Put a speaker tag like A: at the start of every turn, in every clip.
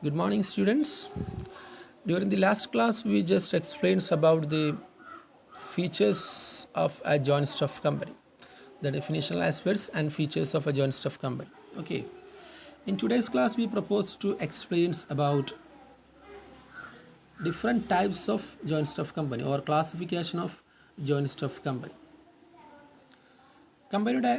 A: Good morning, students. During the last class, we just explained about the features of a joint stock company, the definitional aspects and features of a joint stock company. Okay. In today's class, we propose to explain about different types of joint stock company or classification of joint stock company. കമ്പനിയുടെ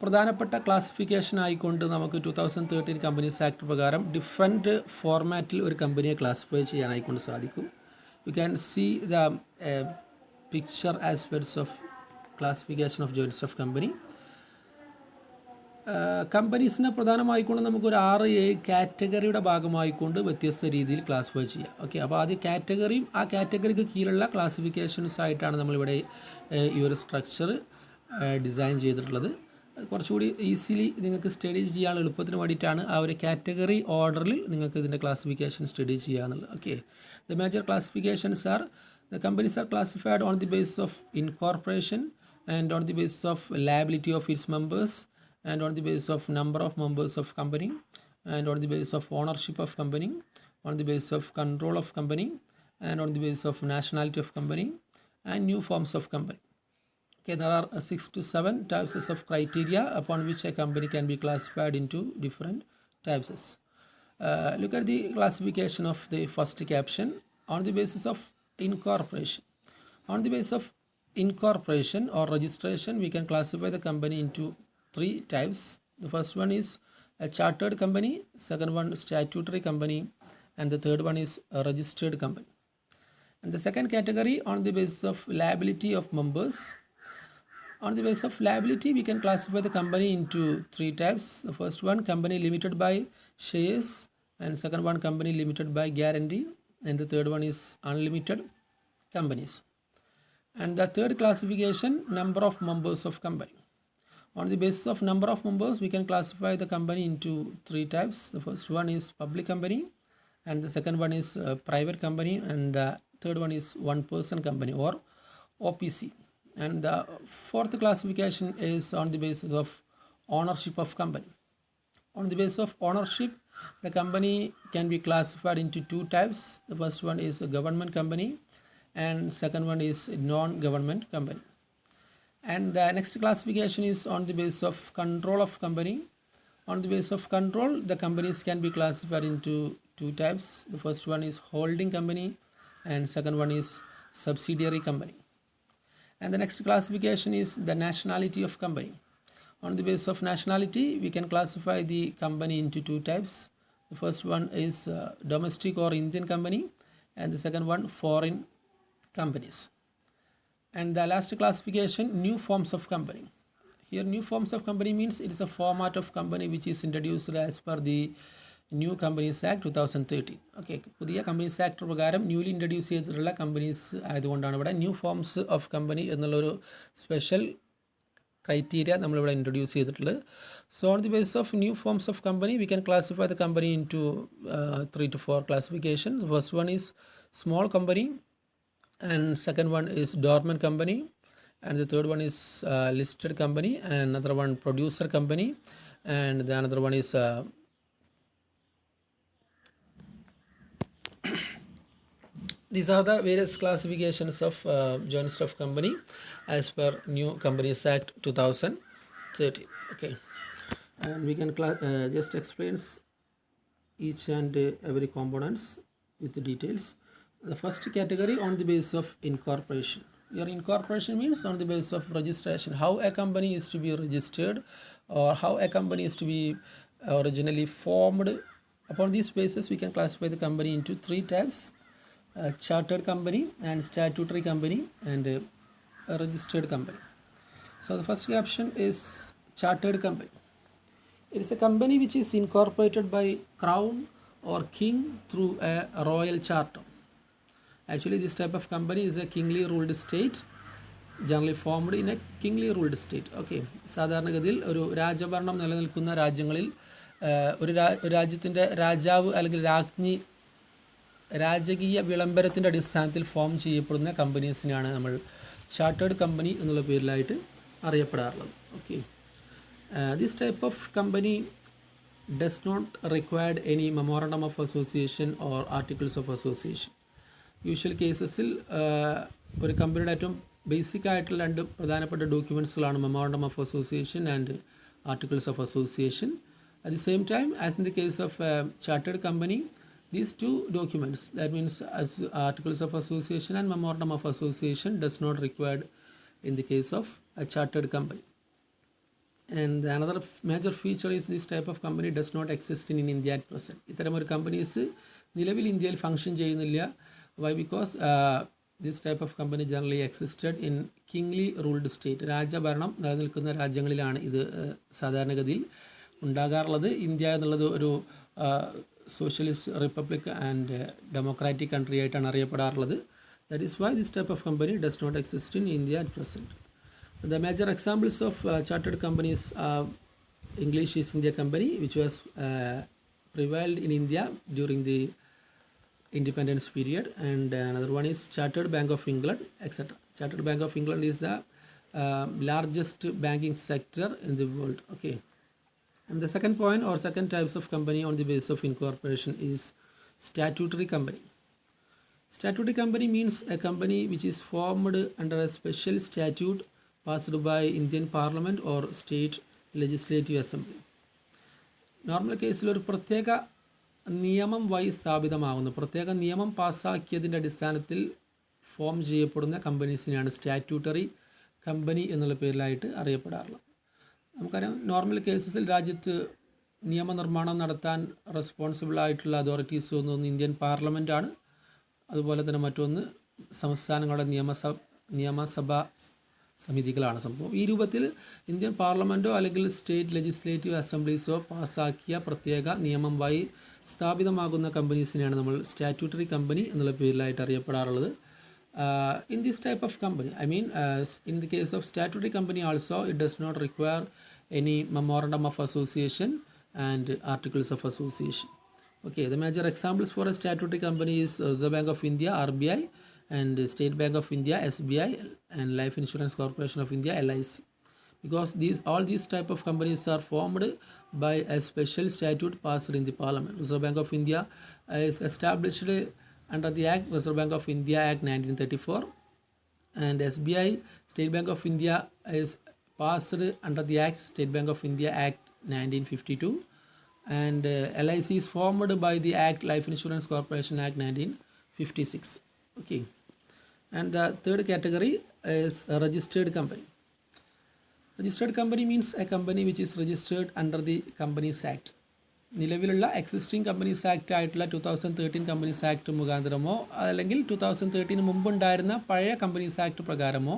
A: പ്രധാനപ്പെട്ട classification ആയിക്കൊണ്ട് നമുക്ക് 2013 companies act പ്രകാരം different ഫോർമാറ്റിൽ ഒരു കമ്പനിയെ classify ചെയ്യാനായിക്കൊണ്ട് സാധിക്കും. You can see the picture aspects of classification of joints of company. കമ്പനീസിനെ പ്രധാനമായിക്കൊണ്ട് നമുക്കൊരു 6-7 കാറ്റഗറിയുടെ ഭാഗമായിക്കൊണ്ട് വ്യത്യസ്ത രീതിയിൽ ക്ലാസിഫൈ ചെയ്യാം. ഓക്കെ, അപ്പോൾ ആദ്യം കാറ്റഗറിയും ആ കാറ്റഗറിക്ക് കീഴിലുള്ള ക്ലാസിഫിക്കേഷൻസ് ആയിട്ടാണ് നമ്മളിവിടെ ഈ ഒരു സ്ട്രക്ചർ ഡിസൈൻ ചെയ്തിട്ടുള്ളത്. കുറച്ചുകൂടി ഈസിലി നിങ്ങൾക്ക് സ്റ്റഡി ചെയ്യാൻ എളുപ്പത്തിന് വേണ്ടിയിട്ടാണ് ആ ഒരു കാറ്റഗറി ഓർഡറിൽ നിങ്ങൾക്ക് ഇതിൻ്റെ ക്ലാസിഫിക്കേഷൻ സ്റ്റഡി ചെയ്യാന്നുള്ളത്. Okay, the major classifications are the companies are classified on the basis of incorporation and on the basis of liability of its members and on the basis of number of members of company and on the basis of ownership of company, on the basis of control of company and on the basis of nationality of company and new forms of company. Okay, there are 6 to 7 types of criteria upon which a company can be classified into different types. Look at the classification of the first caption. On the basis of incorporation, on the basis of incorporation or registration, we can classify the company into 3 types. The first one is a chartered company, second one statutory company, and the third one is a registered company. And the second category, on the basis of liability of members. On the basis of liability, we can classify the company into 3 types. The first one, company limited by shares, and second one, company limited by guarantee, and the third one is unlimited companies. And the third classification, number of members of company. On the basis of number of members, we can classify the company into 3 types. The first one is public company, and the second one is private company, and the third one is one person company or OPC. And the fourth classification is on the basis of ownership of company. On the basis of ownership, the company can be classified into 2 types. The first one is a government company, and second one is non-government company. And the next classification is on the basis of control of company. On the basis of control, the companies can be classified into 2 types. The first one is holding company and second one is subsidiary company. And the next classification is the nationality of company. On the basis of nationality, we can classify the company into 2 types. The first one is domestic or Indian company, and the second one foreign companies. And the last classification, new forms of company. Here new forms of company means it is a format of company which is introduced as per the new Companies Act 2013. Okay, പുതിയ companies act പ്രകാരം newly introduce ചെയ്തിട്ടുള്ള companies ആയതുകൊണ്ടാണ് ഇവിടെ new forms of company എന്നുള്ളൊരു special criteria നമ്മളിവിടെ introduce ചെയ്തിട്ടുള്ളത്. So on the basis of new forms of company we can classify the company into 3 to 4 classification. The first one is small company, and second one is dormant company, and the third one is listed company, and another one producer company, and the another one is these are the various classifications of joint stock company as per new Companies Act 2013. Okay, and we can just explain each and every components with the details. The first category, on the basis of incorporation. Your incorporation means on the basis of registration, how a company is to be registered or how a company is to be originally formed. Upon this basis, we can classify the company into 3 types: a chartered company and statutory company and a registered company. So the first caption is chartered company. It is a company which is incorporated by crown or king through a royal charter. Actually, this type of company is a kingly ruled state, generally formed in a kingly ruled state. Okay, സാധാരണഗതിയിൽ ഒരു രാജഭരണം നിലനിൽക്കുന്ന രാജ്യങ്ങളിൽ ഒരു രാജ്യത്തിൻ്റെ രാജാവ് അല്ലെങ്കിൽ രാജ്ഞി രാജകീയ വിളംബരത്തിൻ്റെ അടിസ്ഥാനത്തിൽ ഫോം ചെയ്യപ്പെടുന്ന കമ്പനീസിനെയാണ് നമ്മൾ ചാർട്ടേഡ് കമ്പനി എന്നുള്ള പേരിലായിട്ട് അറിയപ്പെടാറുള്ളത്. Okay, this type of company does not require any memorandum of association or articles of association. Usual കേസസിൽ ഒരു കമ്പനിയുടെ ഏറ്റവും ബേസിക് ആയിട്ടുള്ള രണ്ട് പ്രധാനപ്പെട്ട ഡോക്യുമെൻറ്റ്സുകളാണ് memorandum of association and articles of association. At the same time, as in the case of a chartered company, these two documents, that means as articles of association and memorandum of association, does not required in the case of a chartered company. And another major feature is this type of company does not exist in India at present. ഇത്തരം ഒരു companies നിലവിൽ ഇന്ത്യയിൽ function ചെയ്യുന്നില്ല. Why? Because this type of company generally existed in kingly ruled state. രാജഭരണം നിലനിൽക്കുന്ന രാജ്യങ്ങളിലാണ് ഇത് സാധാരണഗതിയിൽ ഉണ്ടാകാറുള്ളത്. ഇന്ത്യ എന്നുള്ളത് ഒരു socialist republic and democratic country ആയിട്ടാണ് അറിയപ്പെടാറുള്ളത്. That is why this type of company does not exist in India at present. The major examples of chartered companies are English East India Company, which was prevailed in India during the independence period, and another one is Chartered Bank of England, etc. Chartered Bank of England is the largest banking sector in the world. Okay. And the second point or second types of company on the basis of incorporation is statutory company. Statutory company means a company which is formed under a special statute passed by Indian Parliament or State Legislative Assembly. Normal കേസിൽ ഒരു പ്രത്യേക നിയമം വഴി സ്ഥാപിതമാകുന്നു, പ്രത്യേക നിയമം പാസ്സാക്കിയതിൻ്റെ അടിസ്ഥാനത്തിൽ form ചെയ്യപ്പെടുന്ന കമ്പനീസിനെയാണ് statutory company എന്നുള്ള പേരിലായിട്ട് അറിയപ്പെടാറുള്ളത്. നമുക്കറിയാം, നോർമൽ കേസസിൽ രാജ്യത്ത് നിയമനിർമ്മാണം നടത്താൻ റെസ്പോൺസിബിൾ ആയിട്ടുള്ള അതോറിറ്റീസ് ഒന്ന് ഇന്ത്യൻ പാർലമെൻറ്റാണ്. അതുപോലെ തന്നെ മറ്റൊന്ന് സംസ്ഥാനങ്ങളുടെ നിയമസഭാ സമിതികളാണ് സംഭവം. ഈ രൂപത്തിൽ ഇന്ത്യൻ പാർലമെൻറ്റോ അല്ലെങ്കിൽ സ്റ്റേറ്റ് ലെജിസ്ലേറ്റീവ് അസംബ്ലീസോ പാസ്സാക്കിയ പ്രത്യേക നിയമം വഴി സ്ഥാപിതമാകുന്ന കമ്പനീസിനെയാണ് നമ്മൾ സ്റ്റാറ്റ്യൂട്ടറി കമ്പനി എന്നുള്ള പേരിലായിട്ട് അറിയപ്പെടാറുള്ളത്. In this type of company, I mean in the case of statutory company also, it does not require any memorandum of association and articles of association. Okay, the major examples for a statutory company is Reserve Bank of India, RBI, and State Bank of India, SBI, and Life Insurance Corporation of India, LIC. Because all these type of companies are formed by a special statute passed in the Parliament. Reserve Bank of India is established under the Act, Reserve Bank of India Act 1934, and SBI, State Bank of India, is passed under the Act, State Bank of India Act 1952, and LIC is formed by the Act, Life Insurance Corporation Act 1956. Okay, and the third category is a registered company. Registered company means a company which is registered under the Companies Act. നിലവിലുള്ള existing companies act ആയിട്ടുള്ള 2013 companies act മുഖാന്തരമോ അല്ലെങ്കിൽ 2013 മുമ്പുണ്ടായിരുന്ന പഴയ companies act പ്രകാരമോ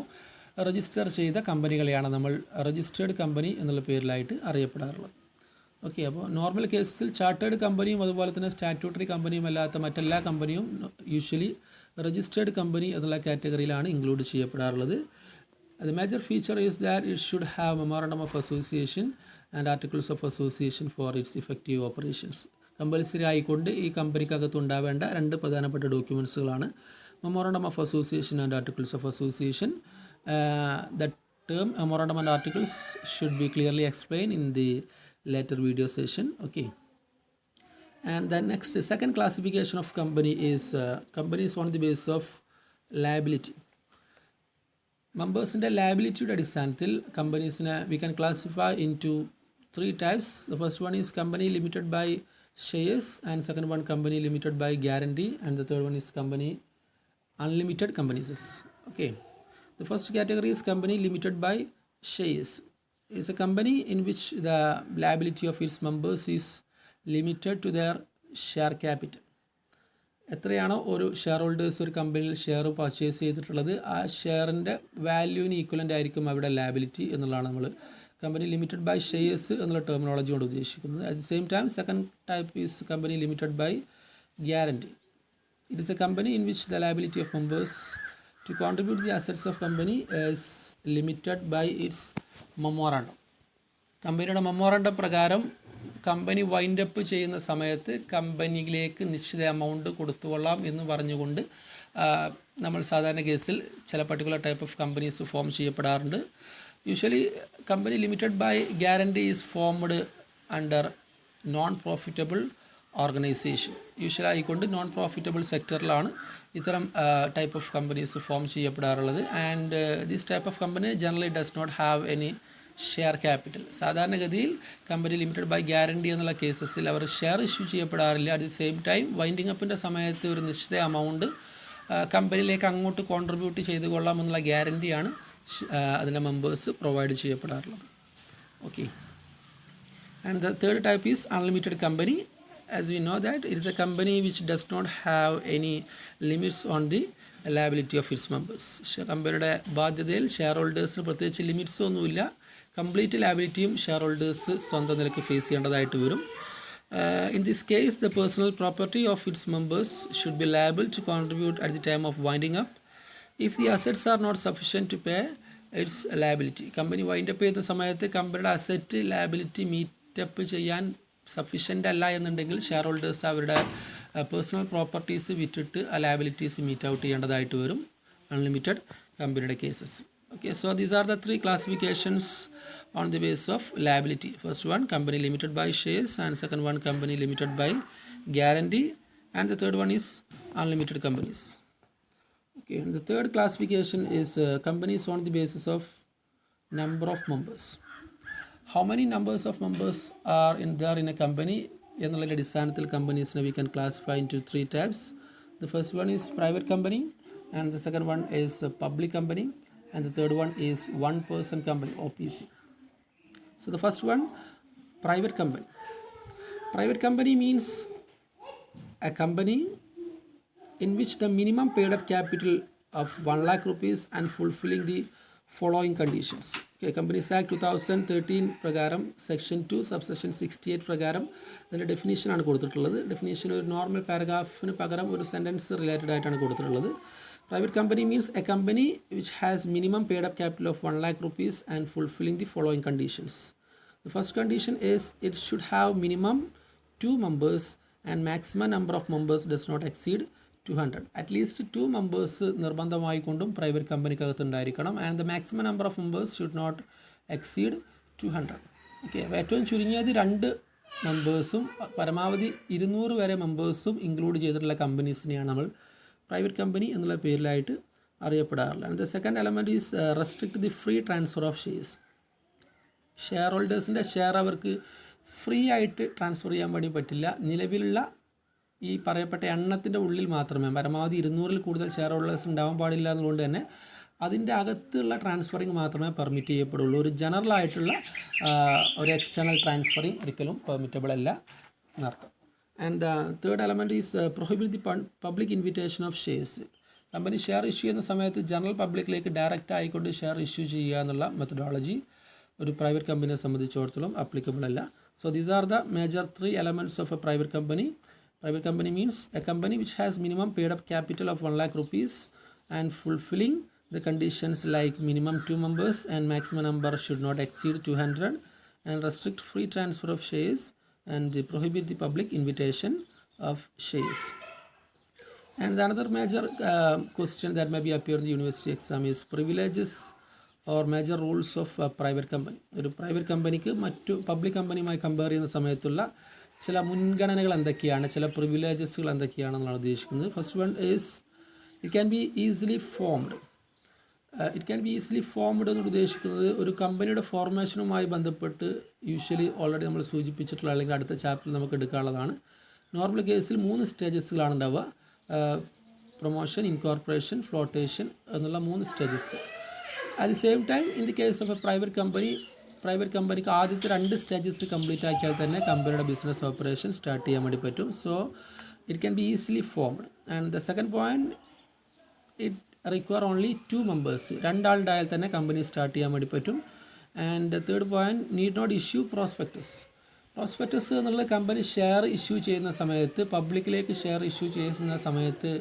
A: register ചെയ്ത കമ്പനികളെയാണ് നമ്മൾ registered company എന്നുള്ള പേരിലായിട്ട് അറിയപ്പെടാറുള്ളത്. ഓക്കെ, അപ്പോൾ നോർമൽ കേസിൽ ചാർട്ടേഡ് കമ്പനിയും അതുപോലെ തന്നെ സ്റ്റാറ്റ്യൂട്ടറി കമ്പനിയും അല്ലാത്ത മറ്റെല്ലാ കമ്പനിയും യൂഷ്വലി രജിസ്റ്റേർഡ് കമ്പനി എന്നുള്ള കാറ്റഗറിയിലാണ് include ചെയ്യപ്പെടാറുള്ളത്. The major feature is that it should have memorandum of association and articles of association for its effective operations. Compulsory ആയിക്കൊണ്ട് ഈ കമ്പനിക്കകത്ത് ഉണ്ടാവേണ്ട രണ്ട് പ്രധാനപ്പെട്ട ഡോക്യുമെൻറ്റ്സുകളാണ് memorandum of association and articles of association. The term memorandum and articles should be clearly explained in the later video session. Okay, and the next second classification of company is companies on the basis of liability. മെമ്പേഴ്സിൻ്റെ ലയബിലിറ്റിയുടെ അടിസ്ഥാനത്തിൽ കമ്പനീസിനെ we can classify into 3 types. The first one is company limited by shares, and second one company limited by guarantee, and the third one is company unlimited companies. Okay, the first category is company limited by shares. It's a company in which the liability of its members is limited to their share capital. എത്രയാണോ ഒരു share holders ഒരു കമ്പനിയിൽ share purchase ചെയ്തിട്ടുള്ളത് ആ ഷെയറിൻ്റെ വാല്യൂവിന് equivalent ആയിരിക്കും അവിടെ liability എന്നുള്ളതാണ് നമ്മൾ കമ്പനി ലിമിറ്റഡ് ബൈ ഷെയർസ് എന്നുള്ള ടെർമിനോളജി കൊണ്ട് ഉദ്ദേശിക്കുന്നത്. At the same time second type is company limited by guarantee. It is a company in which the liability of members to contribute the assets of company is limited by its memorandum. കമ്പനിയുടെ memorandum പ്രകാരം company wind up ചെയ്യുന്ന സമയത്ത് കമ്പനിയിലേക്ക് നിശ്ചിത amount കൊടുത്തുകൊള്ളാം എന്ന് പറഞ്ഞുകൊണ്ട് നമ്മൾ സാധാരണ കേസിൽ ചില particular type of companies form ചെയ്യപ്പെടാറുണ്ട്. Usually company limited by guarantee is formed under non profitable organization. Usually ആയിക്കൊണ്ട് നോൺ പ്രോഫിറ്റബിൾ സെക്ടറിലാണ് ഇത്തരം ടൈപ്പ് ഓഫ് കമ്പനീസ് ഫോം ചെയ്യപ്പെടാറുള്ളത്. And this type of company generally does not have any share capital. സാധാരണഗതിയിൽ company limited by guarantee എന്നുള്ള കേസസിൽ അവർ share issue ചെയ്യപ്പെടാറില്ല. At the same time winding അപ്പിൻ്റെ സമയത്ത് ഒരു നിശ്ചിത എമൗണ്ട് കമ്പനിയിലേക്ക് അങ്ങോട്ട് കോൺട്രിബ്യൂട്ട് ചെയ്ത് കൊള്ളാമെന്നുള്ള ഗ്യാരണ്ടിയാണ് അതിൻ്റെ മെമ്പേഴ്സ് പ്രൊവൈഡ് ചെയ്യപ്പെടാറുള്ളത്. Okay. And the third type is unlimited company. As we know that it is a company which does not have any limits on the liability of its members. കമ്പനിയുടെ ബാധ്യതയിൽ share ഹോൾഡേഴ്സിന് പ്രത്യേകിച്ച് limits ഒന്നുമില്ല. Complete ലാബിലിറ്റിയും share holders സ്വന്തം നിലയ്ക്ക് face ചെയ്യേണ്ടതായിട്ട് വരും. In this case, the personal property of its members should be liable to contribute at the time of winding up if the assets are not sufficient to pay its liability. Company wind up ചെയ്ത സമയത്ത് കമ്പനിയുടെ asset liability meetup ചെയ്യാൻ sufficient അല്ല എന്നുണ്ടെങ്കിൽ share holders അവരുടെ personal properties വിറ്റിട്ട് ആ liabilities meet out ചെയ്യേണ്ടതായിട്ട് വരും അൺലിമിറ്റഡ് കമ്പനിയുടെ cases. Okay, so these are the three classifications on the basis of liability. First one, company limited by shares, and second one, company limited by guarantee, and the third one is unlimited companies. Okay, and the third classification is companies on the basis of number of members. How many numbers of members are there in a company? എന്നുള്ള അടിസ്ഥാനത്തിൽ കമ്പനീസിനെ we can classify into three types. The first one is private company, and the second one is a public company, and the third one is one person company, OPC. So the first one, private company. Private company means a company in which the minimum paid up capital of 1 lakh rupees and fulfilling the following conditions. Okay, Companies Act 2013 പ്രകാരം section 2 subsection 68 പ്രകാരം അതിൻ്റെ ഡെഫിനേഷനാണ് കൊടുത്തിട്ടുള്ളത്. Definition ഒരു normal പാരഗ്രാഫിന് പകരം ഒരു sentence related ആയിട്ടാണ് കൊടുത്തിട്ടുള്ളത്. Private company means a company which has minimum paid up capital of 1 lakh rupees and fulfilling the following conditions. The first condition is it should have minimum 2 members and maximum number of members does not exceed 200. At least 2 members നിർബന്ധമായി കൊണ്ടും private കമ്പനിക്കകത്ത് ഉണ്ടായിരിക്കണം. And the maximum number of members should not exceed 200. Okay, ഏറ്റവും ചുരുങ്ങിയത് 2 മെമ്പേഴ്സും പരമാവധി 200 വരെ മെമ്പേഴ്സും include ചെയ്തിട്ടുള്ള കമ്പനീസിനെയാണ് നമ്മൾ പ്രൈവറ്റ് കമ്പനി എന്നുള്ള പേരിലായിട്ട് അറിയപ്പെടാറുള്ളത്. And the second element is restrict the free transfer of shares. Share ഹോൾഡേഴ്സിൻ്റെ ഷെയർ അവർക്ക് ഫ്രീ ആയിട്ട് ട്രാൻസ്ഫർ ചെയ്യാൻ വേണ്ടി പറ്റില്ല. നിലവിലുള്ള ഈ പറയപ്പെട്ട എണ്ണത്തിൻ്റെ ഉള്ളിൽ മാത്രമേ, പരമാവധി 200-ൽ കൂടുതൽ ഷെയർ ഹോൾഡേഴ്സ് ഉണ്ടാവാൻ പാടില്ല എന്നുകൊണ്ട് തന്നെ അതിൻ്റെ അകത്തുള്ള ട്രാൻസ്ഫറിങ് മാത്രമേ പെർമിറ്റ് ചെയ്യപ്പെടുള്ളൂ. ഒരു ജനറൽ ആയിട്ടുള്ള ഒരു എക്സ്റ്റേണൽ ട്രാൻസ്ഫറിങ് ഒരിക്കലും പെർമിറ്റബിൾ അല്ല എന്നർത്ഥം. And the third element is prohibit the public invitation of shares. Company share issue ചെയ്യുന്ന സമയത്ത് ജനറൽ പബ്ലിക്കിലേക്ക് ഡയറക്റ്റ് ആയിക്കൊണ്ട് ഷെയർ ഇഷ്യൂ ചെയ്യുക എന്നുള്ള മെത്തഡോളജി ഒരു പ്രൈവറ്റ് കമ്പനിയെ സംബന്ധിച്ചിടത്തോളം അപ്ലിക്കബിൾ അല്ല. So these are the major 3 elements of A private company. Private company means a company which has minimum paid up capital of 1 lakh rupees and fulfilling the conditions like minimum 2 members and maximum number should not exceed 200 and restrict free transfer of shares and prohibit the public invitation of shares. And another major question that may be appear in the university exam is privileges or major rules of private company. ഒരു private കമ്പനിക്ക് മറ്റു public കമ്പനിയുമായി compare ചെയ്യുന്ന സമയത്തുള്ള ചില മുൻഗണനകൾ എന്തൊക്കെയാണ്, ചില പ്രിവിലേജസുകൾ എന്തൊക്കെയാണെന്നാണ് ഉദ്ദേശിക്കുന്നത്. First one is it can be easily formed. It can be easily formed എന്ന് ഉദ്ദേശിക്കുന്നത് ഒരു കമ്പനിയുടെ ഫോർമേഷനുമായി ബന്ധപ്പെട്ട് യൂഷ്വലി ഓൾറെഡി നമ്മൾ സൂചിപ്പിച്ചിട്ടുള്ള അല്ലെങ്കിൽ അടുത്ത ചാപ്റ്ററിൽ നമുക്ക് എടുക്കാനുള്ളതാണ്. നോർമൽ കേസിൽ 3 സ്റ്റേജസുകളാണ് ഉണ്ടാവുക. പ്രൊമോഷൻ, ഇൻകോർപ്പറേഷൻ, ഫ്ലോട്ടേഷൻ എന്നുള്ള 3 stages. At the same time in the case of A private കമ്പനിക്ക് ആദ്യത്തെ 2 സ്റ്റേജസ് കംപ്ലീറ്റ് ആക്കിയാൽ തന്നെ കമ്പനിയുടെ ബിസിനസ് ഓപ്പറേഷൻ സ്റ്റാർട്ട് ചെയ്യാൻ വേണ്ടി പറ്റും. So it can be easily formed. And the second point, it require only 2 members. 2 ആളുണ്ടായാൽ തന്നെ കമ്പനി സ്റ്റാർട്ട് ചെയ്യാൻ വേണ്ടി പറ്റും. And the third point, need not issue prospectus. Prospectus എന്നുള്ളത് കമ്പനി ഷെയർ ഇഷ്യൂ ചെയ്യുന്ന സമയത്ത്, പബ്ലിക്കിലേക്ക് ഷെയർ ഇഷ്യൂ ചെയ്യുന്ന സമയത്ത്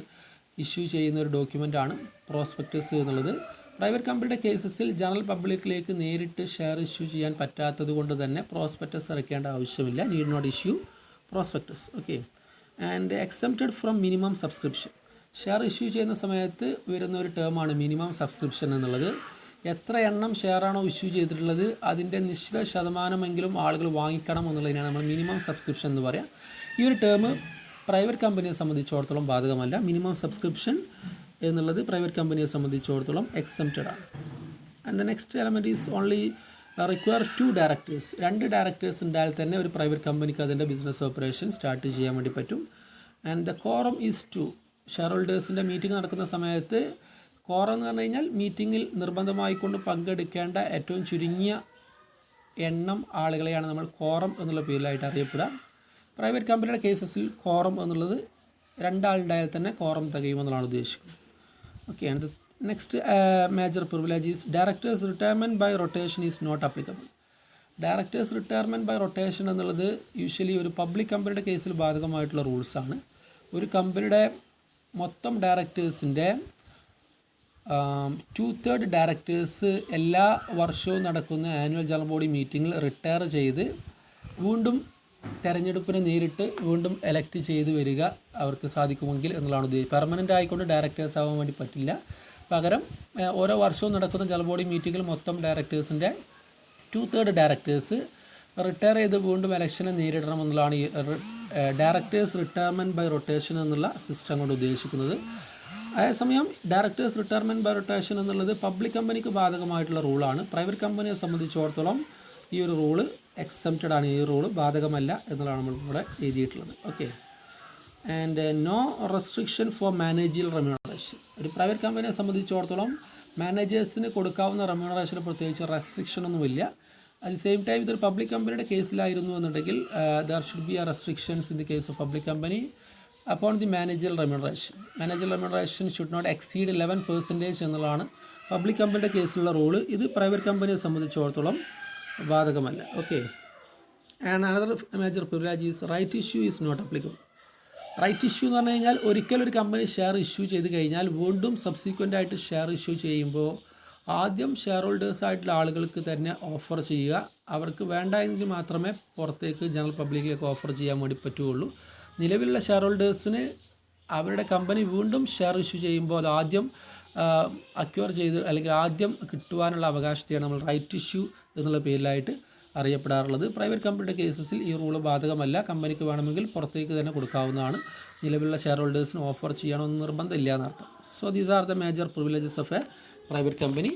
A: ഇഷ്യൂ ചെയ്യുന്ന ഒരു ഡോക്യുമെൻ്റാണ് പ്രോസ്പെക്ടസ് എന്നുള്ളത്. പ്രൈവറ്റ് കമ്പനിയുടെ കേസസിൽ ജനറൽ പബ്ലിക്കിലേക്ക് നേരിട്ട് ഷെയർ ഇഷ്യൂ ചെയ്യാൻ പറ്റാത്തത് കൊണ്ട് തന്നെ പ്രോസ്പെക്ടസ് ഇറക്കേണ്ട ആവശ്യമില്ല. Need not issue prospectus. Okay. And exempted from minimum subscription. Share issue ചെയ്യുന്ന സമയത്ത് വരുന്ന ഒരു ടേമാണ് മിനിമം സബ്സ്ക്രിപ്ഷൻ എന്നുള്ളത്. എത്ര എണ്ണം ഷെയറാണോ ഇഷ്യൂ ചെയ്തിട്ടുള്ളത് അതിൻ്റെ നിശ്ചിത ശതമാനമെങ്കിലും ആളുകൾ വാങ്ങിക്കണം എന്നുള്ളതിനാണ് നമ്മൾ മിനിമം സബ്സ്ക്രിപ്ഷൻ എന്ന് പറയാം. ഈ ഒരു ടേം പ്രൈവറ്റ് കമ്പനിയെ സംബന്ധിച്ചിടത്തോളം ബാധകമല്ല. മിനിമം സബ്സ്ക്രിപ്ഷൻ എന്നുള്ളത് പ്രൈവറ്റ് കമ്പനിയെ സംബന്ധിച്ചിടത്തോളം എക്സംപ്റ്റഡ് ആണ്. And the next element is only require 2 directors. 2 directors ഉണ്ടായാൽ തന്നെ ഒരു പ്രൈവറ്റ് കമ്പനിക്ക് അതിൻ്റെ ബിസിനസ് ഓപ്പറേഷൻ സ്റ്റാർട്ട് ചെയ്യാൻ വേണ്ടി പറ്റും. And the quorum is 2. Share ഹോൾഡേഴ്സിൻ്റെ മീറ്റിംഗ് നടക്കുന്ന സമയത്ത് കോറം എന്ന് പറഞ്ഞു കഴിഞ്ഞാൽ മീറ്റിങ്ങിൽ നിർബന്ധമായിക്കൊണ്ട് പങ്കെടുക്കേണ്ട ഏറ്റവും ചുരുങ്ങിയ എണ്ണം ആളുകളെയാണ് നമ്മൾ കോറം എന്നുള്ള പേരിലായിട്ട് അറിയപ്പെടുക. പ്രൈവറ്റ് കമ്പനിയുടെ കേസസിൽ കോറം എന്നുള്ളത് 2 ആളുണ്ടായാൽ തന്നെ കോറം തികയുമെന്നുള്ളതാണ് ഉദ്ദേശിക്കുന്നത്. Okay. And next major privilege is directors retirement by rotation is not applicable. Directors retirement by rotation എന്നുള്ളത് യൂഷ്വലി ഒരു പബ്ലിക് കമ്പനിയുടെ കേസിൽ ബാധകമായിട്ടുള്ള റൂൾസാണ്. ഒരു കമ്പനിയുടെ മൊത്തം ഡയറക്ടേഴ്സിൻ്റെ 2/3 ഡയറക്ടേഴ്സ് എല്ലാ വർഷവും നടക്കുന്ന ആനുവൽ ജനറൽ ബോഡി മീറ്റിങ്ങിൽ റിട്ടയർ ചെയ്ത് വീണ്ടും തെരഞ്ഞെടുപ്പിനെ നേരിട്ട് വീണ്ടും എലക്ട് ചെയ്ത് വരിക അവർക്ക് സാധിക്കുമെങ്കിൽ എന്നുള്ളതാണ് ഉദ്ദേശിച്ചത്. പെർമനൻ്റ് ആയിക്കൊണ്ട് ഡയറക്ടേഴ്സ് ആവാൻ വേണ്ടി പറ്റില്ല. പകരം ഓരോ വർഷവും നടക്കുന്ന ജനറൽ ബോഡി മീറ്റിങ്ങിൽ മൊത്തം ഡയറക്ടേഴ്സിൻ്റെ 2/3 ഡയറക്ടേഴ്സ് റിട്ടയർ ചെയ്ത് വീണ്ടും ഇലക്ഷനെ നേരിടണം എന്നുള്ളതാണ് ഈ ഡയറക്ടേഴ്സ് റിട്ടയർമെൻറ്റ് ബൈ റൊട്ടേഷൻ എന്നുള്ള സിസ്റ്റം കൊണ്ട് ഉദ്ദേശിക്കുന്നത്. അതേസമയം ഡയറക്ടേഴ്സ് റിട്ടയർമെൻറ്റ് ബൈ റൊട്ടേഷൻ എന്നുള്ളത് പബ്ലിക് കമ്പനിക്ക് ബാധകമായിട്ടുള്ള റൂളാണ്. പ്രൈവറ്റ് കമ്പനിയെ സംബന്ധിച്ചിടത്തോളം ഈ ഒരു റൂള് എക്സംപ്റ്റഡ് ആണ്. ഈ റൂള് ബാധകമല്ല എന്നുള്ളതാണ് നമ്മൾ ഇവിടെ എഴുതിയിട്ടുള്ളത്. Okay. And no restriction for managerial remuneration. ഒരു പ്രൈവറ്റ് കമ്പനിയെ സംബന്ധിച്ചിടത്തോളം മാനേജേഴ്സിന് കൊടുക്കാവുന്ന റെമ്യൂണറേഷന് പ്രത്യേകിച്ച് റെസ്ട്രിക്ഷൻ ഒന്നുമില്ല. അറ്റ് ദി സെയിം ടൈം ഇതൊരു പബ്ലിക് കമ്പനിയുടെ കേസിലായിരുന്നു എന്നുണ്ടെങ്കിൽ there should be a restrictions in the case of public company upon the managerial remuneration. Managerial remuneration should not exceed 11% എന്നുള്ളതാണ് പബ്ലിക് കമ്പനിയുടെ കേസിലുള്ള റൂള്. ഇത് പ്രൈവറ്റ് കമ്പനിയെ സംബന്ധിച്ചിടത്തോളം ബാധകമല്ല. Okay. And another major privilege is right issue is not applicable. Right issue എന്ന് പറഞ്ഞു കഴിഞ്ഞാൽ ഒരിക്കലൊരു കമ്പനി ഷെയർ ഇഷ്യൂ ചെയ്ത് കഴിഞ്ഞാൽ വീണ്ടും സബ്സിക്വൻ്റ് ആയിട്ട് ഷെയർ ഇഷ്യൂ ചെയ്യുമ്പോൾ ആദ്യം ഷെയർ ഹോൾഡേഴ്സ് ആയിട്ടുള്ള ആളുകൾക്ക് തന്നെ ഓഫർ ചെയ്യുക. അവർക്ക് വേണ്ടെങ്കിൽ മാത്രമേ പുറത്തേക്ക് ജനറൽ പബ്ലിക്കിലേക്ക് ഓഫർ ചെയ്യാൻ വേണ്ടി പറ്റുകയുള്ളൂ. നിലവിലുള്ള ഷെയർ ഹോൾഡേഴ്സിന് അവരുടെ കമ്പനി വീണ്ടും ഷെയർ ഇഷ്യൂ ചെയ്യുമ്പോൾ അത് ആദ്യം അക്വയർ ചെയ്ത് അല്ലെങ്കിൽ ആദ്യം കിട്ടുവാനുള്ള അവകാശത്തെയാണ് നമ്മൾ റൈറ്റ് ഇഷ്യൂ എന്നുള്ള പേരിലായിട്ട് അറിയപ്പെടാറുള്ളത്. പ്രൈവറ്റ് കമ്പനിയുടെ കേസസിൽ ഈ റൂള് ബാധകമല്ല. കമ്പനിക്ക് വേണമെങ്കിൽ പുറത്തേക്ക് തന്നെ കൊടുക്കാവുന്നതാണ്. നിലവിലുള്ള ഷെയർ ഹോൾഡേഴ്സിന് ഓഫർ ചെയ്യണമെന്ന് നിർബന്ധമില്ല എന്നർത്ഥം. So these are the major privileges of A private company.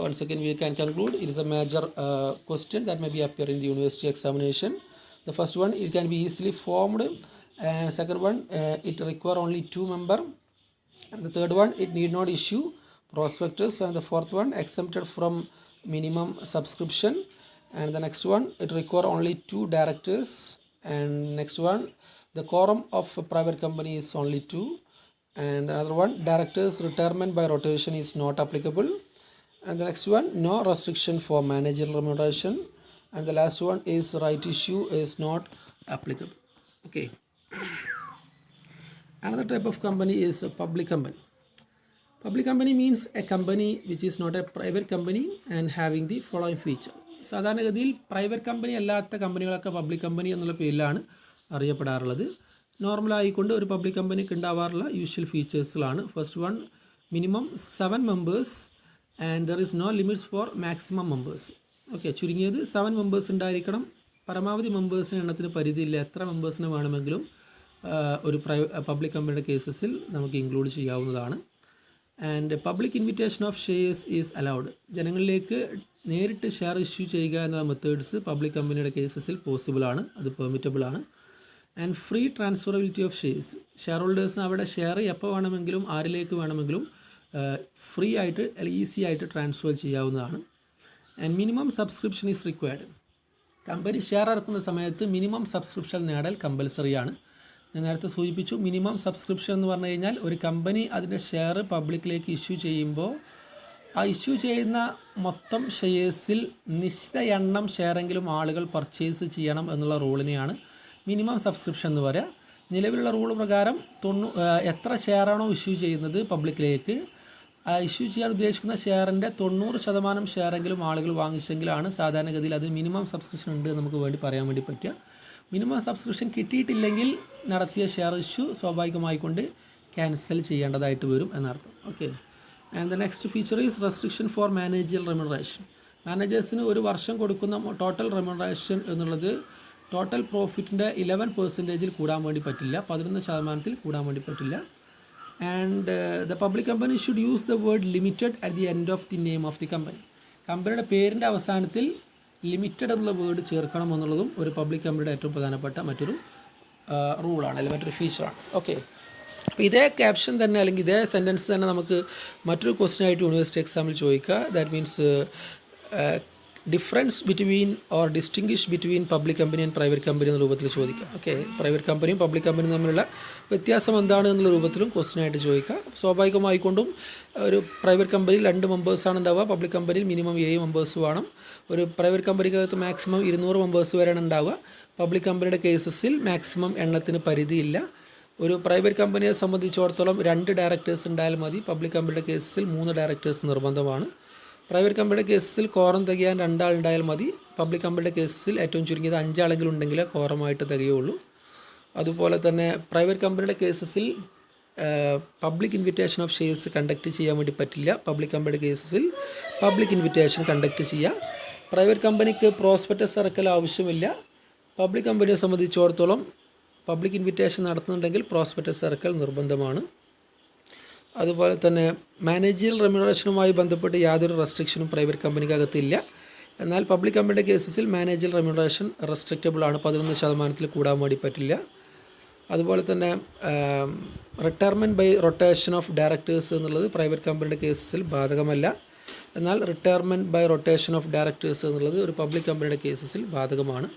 A: Once again we can conclude it is a major question that may be appear in the university examination. The first one, it can be easily formed, and second one, it require only 2 member, and the third one, it need not issue prospectus, and the fourth one, exempted from minimum subscription, and the next one, it require only 2 directors, and next one, the quorum of a private company is only 2, and another one, directors retirement by rotation is not applicable, and the next one, no restriction for managerial remuneration, and the last one is right issue is not applicable. Okay. Another type of company is a public company. Public company means a company which is not a private company and having the following feature. സാധാരണഗതിയിൽ private company അല്ലാത്ത കമ്പനികളൊക്കെ public company എന്നുള്ള പേരിലാണ് അറിയപ്പെടാറുള്ളത്. നോർമലായിക്കൊണ്ട് ഒരു public കമ്പനിക്ക് ഉണ്ടാവാറുള്ള usual ഫീച്ചേഴ്സിലാണ്. First one, minimum 7 members and there is no limits for maximum members. Okay. ചുരുങ്ങിയത് 7 members ഉണ്ടായിരിക്കണം. പരമാവധി മെമ്പേഴ്സിന് എണ്ണത്തിന് പരിധിയില്ല. എത്ര മെമ്പേഴ്സിന് വേണമെങ്കിലും ഒരു പബ്ലിക് കമ്പനിയുടെ കേസസിൽ നമുക്ക് ഇൻക്ലൂഡ് ചെയ്യാവുന്നതാണ്. And public invitation of shares is allowed. ജനങ്ങളിലേക്ക് നേരിട്ട് ഷെയർ ഇഷ്യൂ ചെയ്യുക എന്നുള്ള മെത്തേഡ്സ് പബ്ലിക് കമ്പനിയുടെ കേസസിൽ പോസിബിളാണ്, അത് പെർമിറ്റബിൾ ആണ്. And free transferability of shares. Share ഹോൾഡേഴ്സിന് അവരുടെ ഷെയർ എപ്പോൾ വേണമെങ്കിലും ആരിലേക്ക് വേണമെങ്കിലും ഫ്രീ ആയിട്ട് അല്ലെങ്കിൽ ഈസി ആയിട്ട് ട്രാൻസ്ഫർ ചെയ്യാവുന്നതാണ്. And minimum subscription is required. Company share ഇറക്കുന്ന സമയത്ത് മിനിമം സബ്സ്ക്രിപ്ഷൻ നേടൽ കമ്പൽസറിയാണ്. ഞാൻ നേരത്തെ സൂചിപ്പിച്ചു, മിനിമം സബ്സ്ക്രിപ്ഷൻ എന്ന് പറഞ്ഞു കഴിഞ്ഞാൽ ഒരു കമ്പനി അതിൻ്റെ ഷെയർ പബ്ലിക്കിലേക്ക് ഇഷ്യൂ ചെയ്യുമ്പോൾ ആ ഇഷ്യൂ ചെയ്യുന്ന മൊത്തം ഷെയർസിൽ നിശ്ചിത എണ്ണം ഷെയറെങ്കിലും ആളുകൾ പർച്ചേസ് ചെയ്യണം എന്നുള്ള റൂളിനെയാണ് മിനിമം സബ്സ്ക്രിപ്ഷൻ എന്ന് പറയുക. നിലവിലുള്ള റൂൾ പ്രകാരം എത്ര ഷെയറാണോ ഇഷ്യൂ ചെയ്യുന്നത് പബ്ലിക്കിലേക്ക്, ഇഷ്യൂ ചെയ്യാൻ ഉദ്ദേശിക്കുന്ന ഷെയറിൻ്റെ 90% ഷെയറെങ്കിലും ആളുകൾ വാങ്ങിച്ചെങ്കിലാണ് സാധാരണഗതിയിൽ അതിന് മിനിമം സബ്സ്ക്രിപ്ഷൻ ഉണ്ട് നമുക്ക് വേണ്ടി പറയാൻ വേണ്ടി പറ്റുക. മിനിമം സബ്സ്ക്രിപ്ഷൻ കിട്ടിയിട്ടില്ലെങ്കിൽ നടത്തിയ ഷെയർ ഇഷ്യൂ സ്വാഭാവികമായിക്കൊണ്ട് ക്യാൻസൽ ചെയ്യേണ്ടതായിട്ട് വരും എന്നർത്ഥം. Okay. And the next feature is restriction for managerial remuneration. മാനേജേഴ്സിന് ഒരു വർഷം കൊടുക്കുന്ന ടോട്ടൽ റെമ്യൂണറേഷൻ എന്നുള്ളത് ടോട്ടൽ പ്രോഫിറ്റിൻ്റെ 11% കൂടാൻ വേണ്ടി പറ്റില്ല, 11% കൂടാൻ വേണ്ടി പറ്റില്ല. And the public company should use the word limited at the end of the name of the company. കമ്പനിയുടെ പേരിൻ്റെ അവസാനത്തിൽ ലിമിറ്റഡ് എന്നുള്ള വേർഡ് ചേർക്കണം എന്നുള്ളതും ഒരു പബ്ലിക് കമ്പനിയുടെ ഏറ്റവും പ്രധാനപ്പെട്ട മറ്റൊരു റൂളാണ്, അല്ലെങ്കിൽ മറ്റൊരു ഫീച്ചറാണ്. ഓക്കെ, അപ്പോൾ ഇതേ ക്യാപ്ഷൻ തന്നെ അല്ലെങ്കിൽ ഇതേ സെൻറ്റൻസ് തന്നെ നമുക്ക് മറ്റൊരു ക്വസ്റ്റ്യൻ ആയിട്ട് യൂണിവേഴ്സിറ്റി എക്സാമിൽ ചോദിക്കുക. That means difference between or distinguish between public company and private company എന്ന രൂപത്തിൽ ചോദിക്കുക. ഓക്കെ, പ്രൈവറ്റ് കമ്പനിയും പബ്ലിക് കമ്പനിയും തമ്മിലുള്ള വ്യത്യാസം എന്താണ് എന്നുള്ള രൂപത്തിലും ക്വസ്റ്റ്യൻ ആയിട്ട് ചോദിക്കുക. സ്വാഭാവികമായിക്കൊണ്ടും ഒരു പ്രൈവറ്റ് കമ്പനിയിൽ 2 മെമ്പേഴ്സാണ് ഉണ്ടാവുക, പബ്ലിക് കമ്പനിയിൽ മിനിമം 7 മെമ്പേഴ്സ് വേണം. ഒരു പ്രൈവറ്റ് കമ്പനിക്കകത്ത് മാക്സിമം 200 മെമ്പേഴ്സ് വരെയാണ് ഉണ്ടാവുക. പബ്ലിക് കമ്പനിയുടെ കേസസിൽ മാക്സിമം എണ്ണത്തിന് പരിധിയില്ല. ഒരു പ്രൈവറ്റ് കമ്പനിയെ സംബന്ധിച്ചിടത്തോളം 2 ഡയറക്ടേഴ്സ് ഉണ്ടായാൽ മതി. പബ്ലിക് കമ്പനിയുടെ കേസസിൽ 3 ഡയറക്ടേഴ്സ് നിർബന്ധമാണ്. പ്രൈവറ്റ് കമ്പനിയുടെ കേസസിൽ കോറം തികയാൻ 2 ആൾ ഉണ്ടായാൽ മതി. പബ്ലിക് കമ്പനിയുടെ കേസസിൽ ഏറ്റവും ചുരുങ്ങിയത് 5 ആളെങ്കിലും ഉണ്ടെങ്കിൽ കോറമായിട്ട് തികയുള്ളൂ. അതുപോലെ തന്നെ പ്രൈവറ്റ് കമ്പനിയുടെ കേസസിൽ public invitation of shares conduct ചെയ്യാൻ വേണ്ടി പറ്റില്ല. പബ്ലിക് കമ്പനിയുടെ കേസസിൽ പബ്ലിക് ഇൻവിറ്റേഷൻ കണ്ടക്ട് ചെയ്യാം. പ്രൈവറ്റ് കമ്പനിക്ക് പ്രോസ്പെക്ടസ് ഇറക്കൽ ആവശ്യമില്ല. പബ്ലിക് കമ്പനിയെ സംബന്ധിച്ചിടത്തോളം പബ്ലിക് ഇൻവിറ്റേഷൻ നടത്തുന്നുണ്ടെങ്കിൽ പ്രോസ്പെക്ടസ് ഇറക്കൽ നിർബന്ധമാണ്. അതുപോലെ തന്നെ മാനേജിയൽ റെമ്യൂണറേഷനുമായി ബന്ധപ്പെട്ട് യാതൊരു റെസ്ട്രിക്ഷനും പ്രൈവറ്റ് കമ്പനിക്കകത്തില്ല. എന്നാൽ പബ്ലിക് കമ്പനിയുടെ കേസസിൽ മാനേജിയൽ റെമ്യൂണറേഷൻ റെസ്ട്രിക്റ്റബിൾ ആണ്, 11% കൂടാൻ വേണ്ടി പറ്റില്ല. അതുപോലെ തന്നെ retirement by rotation of directors എന്നുള്ളത് പ്രൈവറ്റ് കമ്പനിയുടെ കേസസിൽ ബാധകമല്ല. എന്നാൽ retirement by rotation of directors എന്നുള്ളത് ഒരു പബ്ലിക് കമ്പനിയുടെ കേസസിൽ ബാധകമാണ്.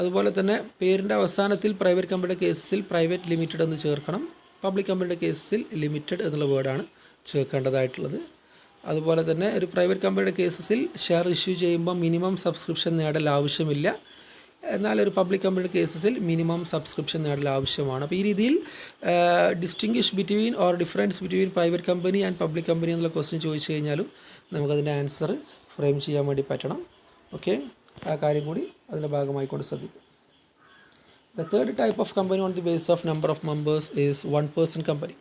A: അതുപോലെ തന്നെ പേരിൻ്റെ അവസാനത്തിൽ പ്രൈവറ്റ് കമ്പനിയുടെ കേസസിൽ പ്രൈവറ്റ് ലിമിറ്റഡ് എന്ന് ചേർക്കണം. പബ്ലിക് കമ്പനിയുടെ കേസസിൽ ലിമിറ്റഡ് എന്നുള്ള വേർഡാണ് ചേർക്കേണ്ടതായിട്ടുള്ളത്. അതുപോലെ തന്നെ ഒരു പ്രൈവറ്റ് കമ്പനിയുടെ കേസസിൽ ഷെയർ ഇഷ്യൂ ചെയ്യുമ്പോൾ മിനിമം സബ്സ്ക്രിപ്ഷൻ നേടൽ ആവശ്യമില്ല. എന്നാൽ ഒരു പബ്ലിക് കമ്പനിയുടെ കേസസിൽ മിനിമം സബ്സ്ക്രിപ്ഷൻ നേടൽ ആവശ്യമാണ്. അപ്പോൾ ഈ രീതിയിൽ distinguish between or difference between private company and public company എന്നുള്ള ക്വസ്റ്റ്യൻ ചോദിച്ചു കഴിഞ്ഞാലും നമുക്കതിൻ്റെ ആൻസർ ഫ്രെയിം ചെയ്യാൻ വേണ്ടി പറ്റണം. ഓക്കെ, ആ കാര്യം കൂടി അതിൻ്റെ ഭാഗമായിക്കൊണ്ട് ശ്രദ്ധിക്കുക. The third type of company on the base of number of members is 1 person company.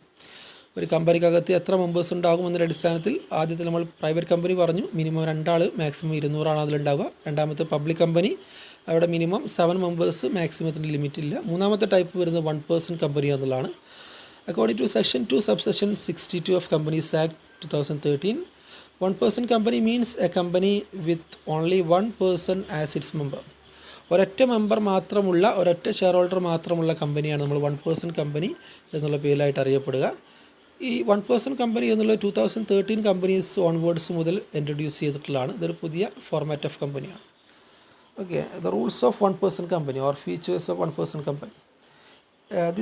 A: ഒരു കമ്പനിക്കകത്ത് എത്ര മെമ്പേഴ്സ് ഉണ്ടാകും എന്നതിൻ്റെ അടിസ്ഥാനത്തിൽ ആദ്യത്തിൽ നമ്മൾ പ്രൈവറ്റ് കമ്പനി പറഞ്ഞു, മിനിമം 2 ആൾ, മാക്സിമം 200 ആണ് അതിലുണ്ടാവുക. രണ്ടാമത്തെ പബ്ലിക് കമ്പനി, അവിടെ മിനിമം 7 മെമ്പേഴ്സ്, മാക്സിമത്തിന് ലിമിറ്റ് ഇല്ല. മൂന്നാമത്തെ ടൈപ്പ് വരുന്നത് 1 പേഴ്സൺ കമ്പനി എന്നുള്ളതാണ്. According to section 2 subsection 62 of companies act 2013, 1 person company means A company with only 1 person as it's member. ഒരൊറ്റ മെമ്പർ മാത്രമുള്ള, ഒരൊറ്റ ഷെയർ ഹോൾഡർ മാത്രമുള്ള കമ്പനിയാണ് നമ്മൾ 1 പേഴ്സൺ കമ്പനി എന്നുള്ള പേരിലായിട്ട് അറിയപ്പെടുക. ഈ 1 പേഴ്സൺ കമ്പനി എന്നുള്ള 2013 കമ്പനീസ് ഓൺവേർഡ്സ് മുതൽ ഇൻട്രൊഡ്യൂസ് ചെയ്തിട്ടുള്ളതാണ്. ഇതൊരു പുതിയ ഫോർമാറ്റ് ഓഫ് കമ്പനിയാണ്. Okay, the rules of 1 person company or features of 1 person company. It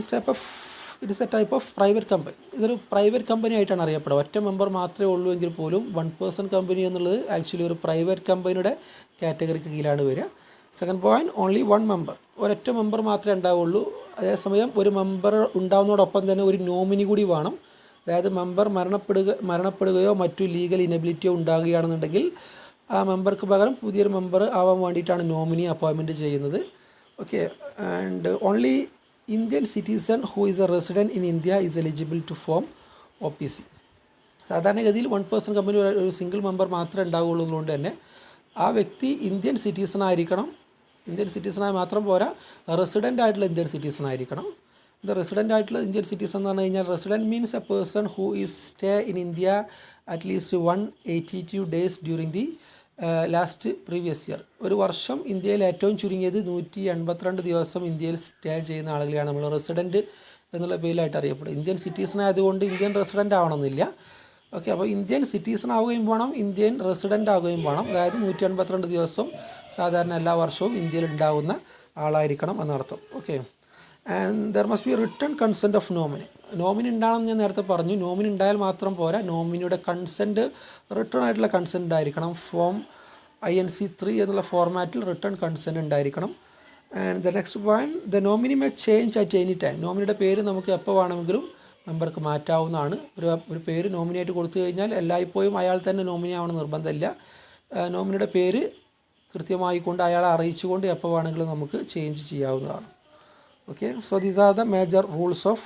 A: is A type of private company. ഇതൊരു പ്രൈവറ്റ് കമ്പനി ആയിട്ടാണ് അറിയപ്പെടുക. ഒറ്റ മെമ്പർ മാത്രമേ ഉള്ളൂ എങ്കിൽ പോലും 1 പേഴ്സൺ കമ്പനി എന്നുള്ളത് ആക്ച്വലി ഒരു പ്രൈവറ്റ് കമ്പനിയുടെ കാറ്റഗറിക്ക് കീഴിലാണ് വരിക. സെക്കൻഡ് പോയിൻറ്റ്, ഓൺലി 1 മെമ്പർ, ഒരൊറ്റ മെമ്പർ മാത്രമേ ഉണ്ടാവുള്ളൂ. അതേസമയം ഒരു മെമ്പർ ഉണ്ടാവുന്നതോടൊപ്പം തന്നെ ഒരു നോമിനി കൂടി വേണം. അതായത് മെമ്പർ മരണപ്പെടുകയോ മറ്റു ലീഗൽ ഇനബിലിറ്റിയോ ഉണ്ടാകുകയാണെന്നുണ്ടെങ്കിൽ ആ മെമ്പർക്ക് പകരം പുതിയൊരു മെമ്പർ ആവാൻ വേണ്ടിയിട്ടാണ് നോമിനി അപ്പോയിൻമെൻറ്റ് ചെയ്യുന്നത്. Okay, and only Indian citizen who is a resident in India is eligible to form OPC. സാധാരണഗതിയിൽ 1 പേഴ്സൺ കമ്പനി ഒരു സിംഗിൾ മെമ്പർ മാത്രമേ ഉണ്ടാവുകയുള്ളൂ എന്നതുകൊണ്ട് തന്നെ ആ വ്യക്തി ഇന്ത്യൻ സിറ്റിസൺ ആയിരിക്കണം. ഇന്ത്യൻ സിറ്റിസണായി മാത്രം പോരാ, റെസിഡൻ്റ് ആയിട്ടുള്ള ഇന്ത്യൻ സിറ്റിസൺ ആയിരിക്കണം. ഇത് റെസിഡൻ്റ് ആയിട്ടുള്ള ഇന്ത്യൻ സിറ്റിസൺ എന്ന് പറഞ്ഞു കഴിഞ്ഞാൽ resident means A person who is stay in India at least 182 days during the last previous year. ഒരു വർഷം ഇന്ത്യയിൽ ഏറ്റവും ചുരുങ്ങിയത് 182 ദിവസം ഇന്ത്യയിൽ സ്റ്റേ ചെയ്യുന്ന ആളുകളെയാണ് നമ്മൾ റെസിഡൻറ്റ് എന്നുള്ള പേരിലായിട്ട് അറിയപ്പെടും. ഇന്ത്യൻ സിറ്റിസൺ ആയതുകൊണ്ട് ഇന്ത്യൻ റെസിഡൻ്റ് ആവണമെന്നില്ല. ഓക്കെ, അപ്പോൾ ഇന്ത്യൻ സിറ്റിസൺ ആവുകയും വേണം, ഇന്ത്യൻ റെസിഡൻ്റ് ആവുകയും വേണം. അതായത് 182 ദിവസം സാധാരണ എല്ലാ വർഷവും ഇന്ത്യയിൽ ഉണ്ടാകുന്ന ആളായിരിക്കണം എന്നർത്ഥം. Okay, and there must be written consent of nominee. Nominee ഉണ്ടാകണമെന്ന് ഞാൻ നേരത്തെ പറഞ്ഞു. നോമിനി ഉണ്ടായാൽ മാത്രം പോരാ, നോമിനിയുടെ കൺസെൻറ്റ് റിട്ടേൺ ആയിട്ടുള്ള കൺസെൻറ്റ് ഉണ്ടായിരിക്കണം. ഫോം INC 3 എന്നുള്ള ഫോർമാറ്റിൽ റിട്ടേൺ കൺസെൻറ്റ് ഉണ്ടായിരിക്കണം. And the next point, the nominee may change at any time. നോമിനിയുടെ പേര് നമുക്ക് എപ്പോൾ വേണമെങ്കിലും മെമ്പർക്ക് മാറ്റാവുന്നതാണ്. ഒരു പേര് നോമിനിയായിട്ട് കൊടുത്തു കഴിഞ്ഞാൽ എല്ലായ്പ്പോഴും അയാൾ തന്നെ നോമിനി ആവണം നിർബന്ധമില്ല. നോമിനിയുടെ പേര് കൃത്യമായി കൊണ്ട് അയാളെ അറിയിച്ചുകൊണ്ട് എപ്പോൾ വേണമെങ്കിലും നമുക്ക് ചേഞ്ച് ചെയ്യാവുന്നതാണ്. Okay, so these are the major rules of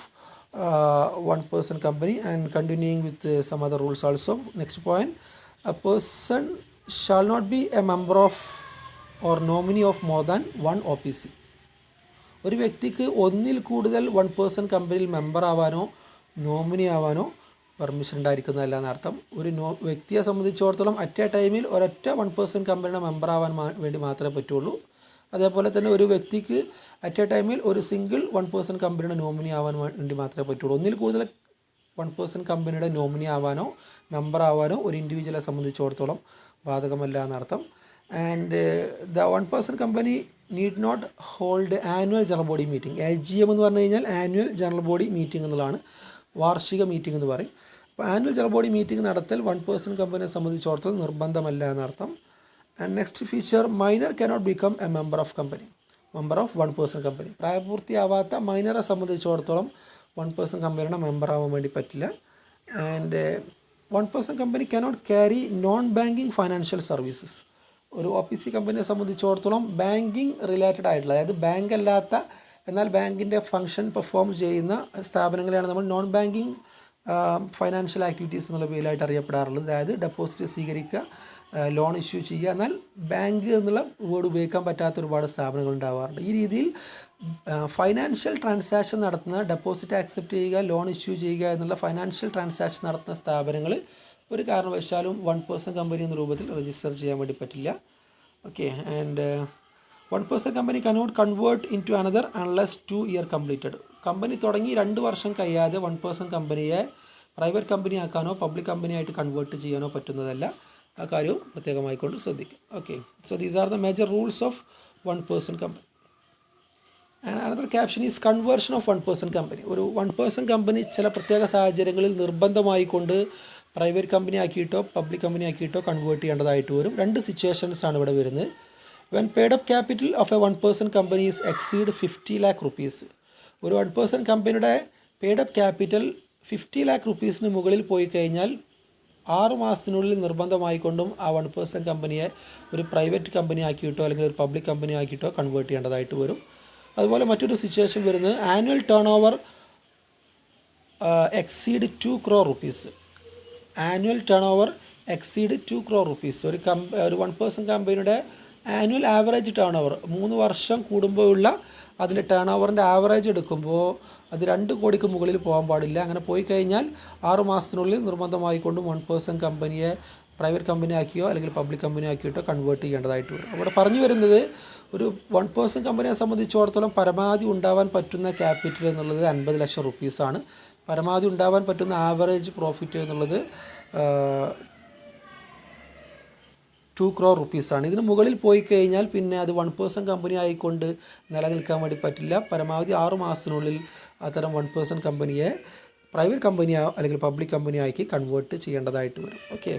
A: one-person company, and continuing with some other rules also. Next point, a person shall not be a member of or nominee of more than one OPC. ഒരു വ്യക്തിക്ക് ഒന്നിൽ കൂടുതൽ one person കമ്പനിയിൽ member ആവാനോ nominee ആവാനോ permission ഉണ്ടായിരിക്കുന്നതല്ല എന്നർത്ഥം. ഒരു വ്യക്തിയെ സംബന്ധിച്ചിടത്തോളം at a ടൈമിൽ ഒരൊറ്റ വൺ പേഴ്സൺ കമ്പനിയുടെ മെമ്പർ ആവാൻ വേണ്ടി മാത്രമേ പറ്റുള്ളൂ. അതേപോലെ തന്നെ ഒരു വ്യക്തിക്ക് അറ്റ് എ ടൈമിൽ ഒരു സിംഗിൾ വൺ പേഴ്സൺ കമ്പനിയുടെ നോമിനി ആവാൻ വേണ്ടി മാത്രമേ പറ്റുള്ളൂ. ഒന്നിൽ കൂടുതൽ വൺ പേഴ്സൺ കമ്പനിയുടെ നോമിനി ആവാനോ മെമ്പർ ആവാനോ ഒരു ഇൻഡിവിജ്വലെ സംബന്ധിച്ചിടത്തോളം ബാധകമല്ല എന്നർത്ഥം. And the one person company need not hold annual general body meeting. AGM എന്ന് പറഞ്ഞു കഴിഞ്ഞാൽ ആനുവൽ ജനറൽ ബോഡി മീറ്റിംഗ് എന്നുള്ളതാണ്, വാർഷിക മീറ്റിംഗ് എന്ന് പറയും. അപ്പോൾ ആനുവൽ ജനറൽ ബോഡി മീറ്റിംഗ് നടത്തൽ വൺ പേഴ്സൺ കമ്പനിയെ സംബന്ധിച്ചിടത്തോളം നിർബന്ധമല്ല എന്നർത്ഥം. And next feature, minor cannot become a member of company, member of one person company. പ്രായപൂർത്തിയാവാത്ത മൈനറെ സംബന്ധിച്ചിടത്തോളം വൺ പേഴ്സൺ കമ്പനിയുടെ മെമ്പർ ആവാൻ വേണ്ടി പറ്റില്ല. And one person company cannot carry non banking financial services. ഒരു OPC കമ്പനിയെ സംബന്ധിച്ചിടത്തോളം ബാങ്കിങ് റിലേറ്റഡ് ആയിട്ടുള്ള, അതായത് ബാങ്ക് അല്ലാത്ത എന്നാൽ ബാങ്കിൻ്റെ ഫംഗ്ഷൻ പെർഫോം ചെയ്യുന്ന സ്ഥാപനങ്ങളെയാണ് നമ്മൾ നോൺ ബാങ്കിങ് ഫൈനാൻഷ്യൽ ആക്ടിവിറ്റീസ് എന്നുള്ള പേരിലായിട്ട് അറിയപ്പെടാറുള്ളത്. അതായത് ഡെപ്പോസിറ്റ് സ്വീകരിക്കുക, ലോൺ ഇഷ്യൂ ചെയ്യുക, എന്നാൽ ബാങ്ക് എന്നുള്ള വേർഡ് ഉപയോഗിക്കാൻ പറ്റാത്ത ഒരുപാട് സ്ഥാപനങ്ങൾ ഉണ്ടാവാറുണ്ട്. ഈ രീതിയിൽ ഫൈനാൻഷ്യൽ ട്രാൻസാക്ഷൻ നടത്തുന്ന, ഡെപ്പോസിറ്റ് ആക്സെപ്റ്റ് ചെയ്യുക, ലോൺ ഇഷ്യൂ ചെയ്യുക എന്നുള്ള ഫൈനാൻഷ്യൽ ട്രാൻസാക്ഷൻ നടത്തുന്ന സ്ഥാപനങ്ങൾ ഒരു കാരണവശാലും വൺ പേഴ്സൺ കമ്പനി എന്ന രൂപത്തിൽ രജിസ്റ്റർ ചെയ്യാൻ വേണ്ടി പറ്റില്ല. Okay. And one person company cannot convert into another unless 2 year completed. Company തുടങ്ങി 2 വർഷം കഴിയാതെ വൺ പേഴ്സൺ കമ്പനിയെ പ്രൈവറ്റ് കമ്പനി ആക്കാനോ പബ്ലിക് കമ്പനിയായിട്ട് കൺവേർട്ട് ചെയ്യാനോ പറ്റുന്നതല്ല. ആ കാര്യവും പ്രത്യേകമായിക്കൊണ്ട് ശ്രദ്ധിക്കും. Okay. So these are the major rules of one person company. And another caption is conversion of one person company. ഒരു വൺ പേഴ്സൺ കമ്പനി ചില പ്രത്യേക സാഹചര്യങ്ങളിൽ നിർബന്ധമായിക്കൊണ്ട് പ്രൈവറ്റ് കമ്പനി ആക്കിയിട്ടോ പബ്ലിക് കമ്പനി ആക്കിയിട്ടോ കൺവേർട്ട് ചെയ്യേണ്ടതായിട്ട് വരും. 2 സിറ്റുവേഷൻസാണ് ഇവിടെ വരുന്നത്. When paid up capital of A one person company is exceed 50 lakh rupees. ഒരു വൺ പേഴ്സൺ കമ്പനിയുടെ പെയ്ഡ് അപ്പ് ക്യാപിറ്റൽ 50 lakh rupeesന് മുകളിൽ പോയി കഴിഞ്ഞാൽ 6 മാസത്തിനുള്ളിൽ നിർബന്ധമായിക്കൊണ്ടും ആ വൺ പേഴ്സൺ കമ്പനിയെ ഒരു പ്രൈവറ്റ് കമ്പനി ആക്കിയിട്ടോ അല്ലെങ്കിൽ ഒരു പബ്ലിക് കമ്പനി ആക്കിയിട്ടോ കൺവേർട്ട് ചെയ്യേണ്ടതായിട്ട് വരും. അതുപോലെ മറ്റൊരു സിറ്റുവേഷൻ വരുന്നത് annual turn over exceed 2 crore rupees. Annual turn over exceed 2 crore rupees. ഒരു വൺ പേഴ്സൺ കമ്പനിയുടെ ആനുവൽ ആവറേജ് ടേൺ ഓവർ 3 വർഷം കൂടുമ്പോഴുള്ള അതിൻ്റെ ടേൺ ഓവറിൻ്റെ ആവറേജ് എടുക്കുമ്പോൾ അത് 2 കോടിക്ക് മുകളിൽ പോകാൻ പാടില്ല. അങ്ങനെ പോയി കഴിഞ്ഞാൽ 6 മാസത്തിനുള്ളിൽ നിർബന്ധമായിക്കൊണ്ടും വൺ പേഴ്സൺ കമ്പനിയെ പ്രൈവറ്റ് കമ്പനി ആക്കിയോ അല്ലെങ്കിൽ പബ്ലിക് കമ്പനി ആക്കിയിട്ടോ കൺവേർട്ട് ചെയ്യേണ്ടതായിട്ട് വരും. അവിടെ പറഞ്ഞു വരുന്നത് ഒരു വൺ പേഴ്സൺ കമ്പനിയെ സംബന്ധിച്ചിടത്തോളം പരമാവധി ഉണ്ടാവാൻ പറ്റുന്ന ക്യാപിറ്റൽ എന്നുള്ളത് 50 ലക്ഷം റുപ്പീസാണ്. പരമാവധി ഉണ്ടാവാൻ പറ്റുന്ന ആവറേജ് പ്രോഫിറ്റ് എന്നുള്ളത് 2 crore rupees-ആണ്. ഇതിന് മുകളിൽ പോയി കഴിഞ്ഞാൽ പിന്നെ അത് വൺ പേഴ്സൺ കമ്പനി ആയിക്കൊണ്ട് നിലനിൽക്കാൻ വേണ്ടി പറ്റില്ല. പരമാവധി 6 മാസത്തിനുള്ളിൽ അത്തരം വൺ പേഴ്സൺ കമ്പനിയെ പ്രൈവറ്റ് കമ്പനിയോ അല്ലെങ്കിൽ പബ്ലിക് കമ്പനി ആക്കി കൺവേർട്ട് ചെയ്യേണ്ടതായിട്ട് വരും. Okay.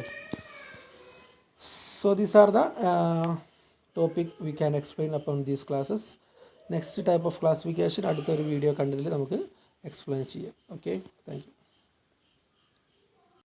A: So these are the topic we can explain upon these classes. Next type of classification അടുത്തൊരു വീഡിയോ കണ്ടിട്ട് നമുക്ക് എക്സ്പ്ലെയിൻ ചെയ്യാം. Okay, thank you.